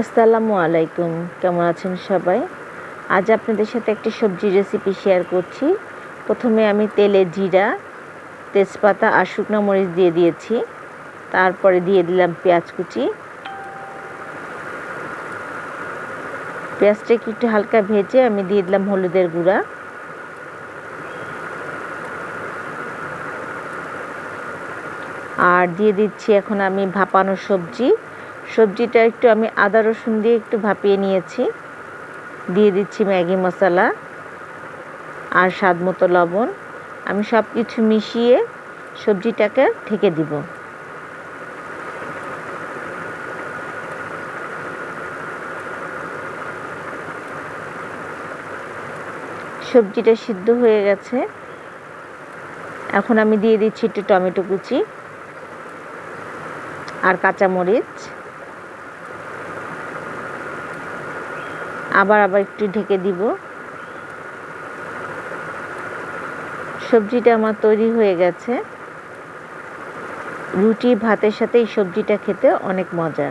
আসসালামু আলাইকুম, কেমন আছেন সবাই? আজ আপনাদের সাথে একটি সবজি রেসিপি শেয়ার করছি। প্রথমে আমি তেলে জিরা, তেজপাতা আর শুকনো মরিচ দিয়ে দিয়েছি। তারপরে দিয়ে দিলাম পেঁয়াজ কুচি। পেঁয়াজটাকে একটু হালকা ভেজে আমি দিয়ে দিলাম হলুদের গুঁড়া, আর দিয়ে দিচ্ছি এখন আমি ভাপানো সবজিটা একটু আমি আদা রসুন দিয়ে একটু ভাপিয়ে নিয়েছি। দিয়ে দিচ্ছি ম্যাগি মশলা আর স্বাদ মতো লবণ। আমি সব কিছু মিশিয়ে সবজিটাকে ঢেকে দিব। সবজিটা সিদ্ধ হয়ে গেছে। এখন আমি দিয়ে দিচ্ছি একটু টমেটো কুচি আর কাঁচামরিচ। আবার একটু ঢেকে দিব। সবজিটা আমার তৈরি হয়ে গেছে। রুটি ভাতের সাথে এই সবজিটা খেতে অনেক মজা।